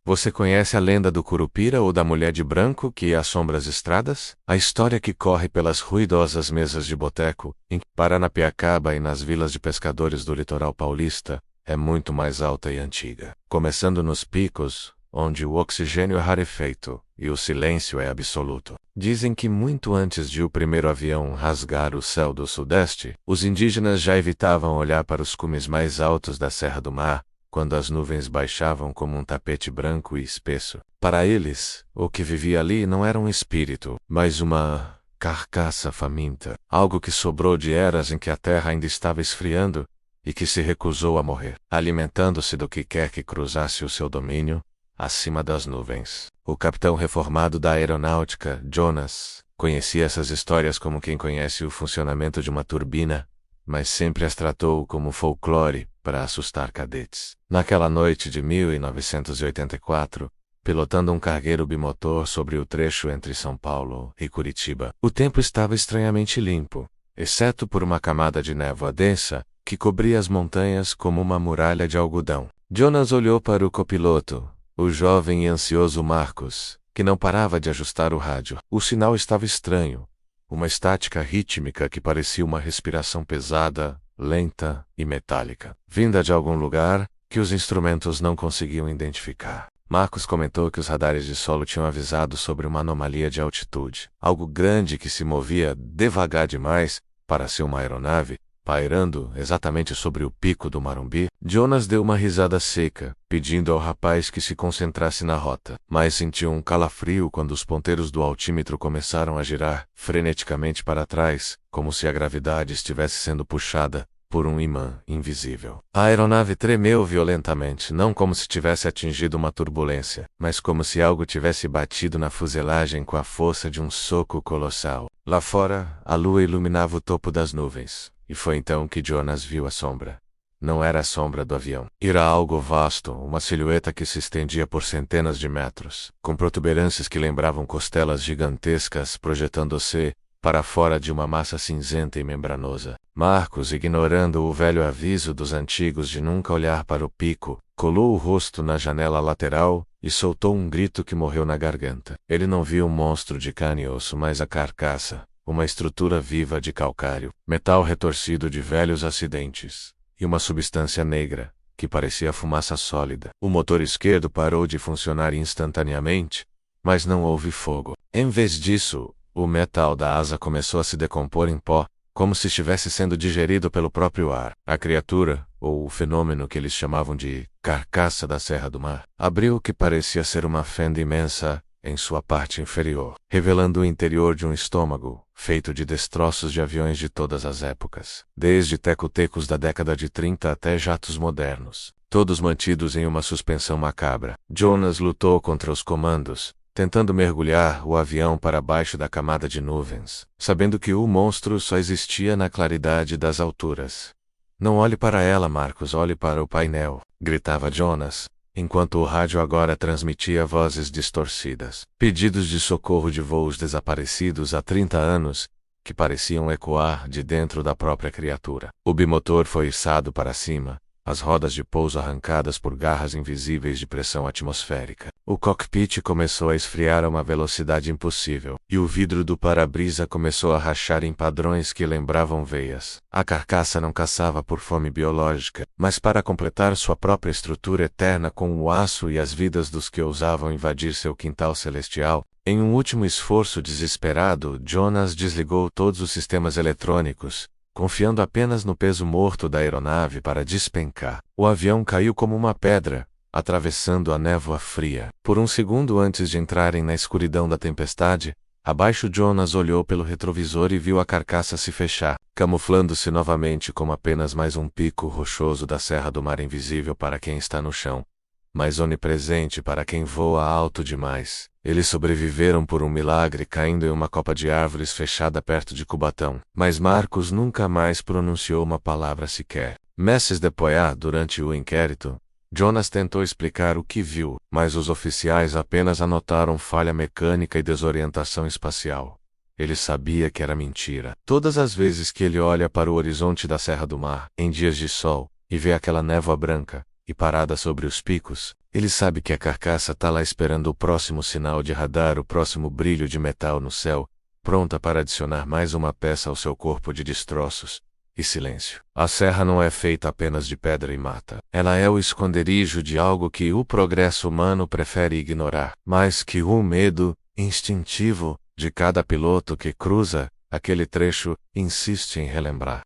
Você conhece a lenda do Curupira ou da mulher de branco que assombra as estradas? A história que corre pelas ruidosas mesas de boteco, em Paranapiacaba e nas vilas de pescadores do litoral paulista, é muito mais alta e antiga. Começando nos picos, onde o oxigênio é rarefeito e o silêncio é absoluto. Dizem que muito antes de o primeiro avião rasgar o céu do sudeste, os indígenas já evitavam olhar para os cumes mais altos da Serra do Mar, quando as nuvens baixavam como um tapete branco e espesso. Para eles, o que vivia ali não era um espírito, mas uma carcaça faminta, algo que sobrou de eras em que a terra ainda estava esfriando e que se recusou a morrer, alimentando-se do que quer que cruzasse o seu domínio, acima das nuvens. O capitão reformado da aeronáutica, Jonas, conhecia essas histórias como quem conhece o funcionamento de uma turbina, mas sempre as tratou como folclore para assustar cadetes. Naquela noite de 1984, pilotando um cargueiro bimotor sobre o trecho entre São Paulo e Curitiba, o tempo estava estranhamente limpo, exceto por uma camada de névoa densa que cobria as montanhas como uma muralha de algodão. Jonas olhou para o copiloto, o jovem e ansioso Marcos, que não parava de ajustar o rádio. O sinal estava estranho, uma estática rítmica que parecia uma respiração pesada, lenta e metálica, vinda de algum lugar que os instrumentos não conseguiam identificar. Marcos comentou que os radares de solo tinham avisado sobre uma anomalia de altitude, algo grande que se movia devagar demais para ser uma aeronave, pairando exatamente sobre o pico do Marumbi. Jonas deu uma risada seca, pedindo ao rapaz que se concentrasse na rota, mas sentiu um calafrio quando os ponteiros do altímetro começaram a girar freneticamente para trás, como se a gravidade estivesse sendo puxada por um imã invisível. A aeronave tremeu violentamente, não como se tivesse atingido uma turbulência, mas como se algo tivesse batido na fuselagem com a força de um soco colossal. Lá fora, a lua iluminava o topo das nuvens. E foi então que Jonas viu a sombra. Não era a sombra do avião. Era algo vasto, uma silhueta que se estendia por centenas de metros, com protuberâncias que lembravam costelas gigantescas projetando-se para fora de uma massa cinzenta e membranosa. Marcos, ignorando o velho aviso dos antigos de nunca olhar para o pico, colou o rosto na janela lateral e soltou um grito que morreu na garganta. Ele não viu um monstro de carne e osso, mas a carcaça. Uma estrutura viva de calcário, metal retorcido de velhos acidentes, e uma substância negra, que parecia fumaça sólida. O motor esquerdo parou de funcionar instantaneamente, mas não houve fogo. Em vez disso, o metal da asa começou a se decompor em pó, como se estivesse sendo digerido pelo próprio ar. A criatura, ou o fenômeno que eles chamavam de carcaça da Serra do Mar, abriu o que parecia ser uma fenda imensa em sua parte inferior, revelando o interior de um estômago, feito de destroços de aviões de todas as épocas, desde teco-tecos da década de 30 até jatos modernos, todos mantidos em uma suspensão macabra. Jonas lutou contra os comandos, tentando mergulhar o avião para baixo da camada de nuvens, sabendo que o monstro só existia na claridade das alturas. Não olhe para ela, Marcos, olhe para o painel, gritava Jonas, enquanto o rádio agora transmitia vozes distorcidas, pedidos de socorro de voos desaparecidos há 30 anos, que pareciam ecoar de dentro da própria criatura. O bimotor foi içado para cima, as rodas de pouso arrancadas por garras invisíveis de pressão atmosférica. O cockpit começou a esfriar a uma velocidade impossível, e o vidro do para-brisa começou a rachar em padrões que lembravam veias. A carcaça não caçava por fome biológica, mas para completar sua própria estrutura eterna com o aço e as vidas dos que ousavam invadir seu quintal celestial. Em um último esforço desesperado, Jonas desligou todos os sistemas eletrônicos, confiando apenas no peso morto da aeronave para despencar. O avião caiu como uma pedra, atravessando a névoa fria. Por um segundo antes de entrarem na escuridão da tempestade, abaixo Jonas olhou pelo retrovisor e viu a carcaça se fechar, camuflando-se novamente como apenas mais um pico rochoso da Serra do Mar invisível para quem está no chão, mas onipresente para quem voa alto demais. Eles sobreviveram por um milagre caindo em uma copa de árvores fechada perto de Cubatão. Mas Marcos nunca mais pronunciou uma palavra sequer. Meses depois, durante o inquérito, Jonas tentou explicar o que viu, mas os oficiais apenas anotaram falha mecânica e desorientação espacial. Ele sabia que era mentira. Todas as vezes que ele olha para o horizonte da Serra do Mar, em dias de sol, e vê aquela névoa branca, e parada sobre os picos, Ele sabe que a carcaça tá lá esperando o próximo sinal de radar, o próximo brilho de metal no céu, pronta para adicionar mais uma peça ao seu corpo de destroços e silêncio. A serra não é feita apenas de pedra e mata. Ela é o esconderijo de algo que o progresso humano prefere ignorar, mais que o medo instintivo de cada piloto que cruza aquele trecho insiste em relembrar.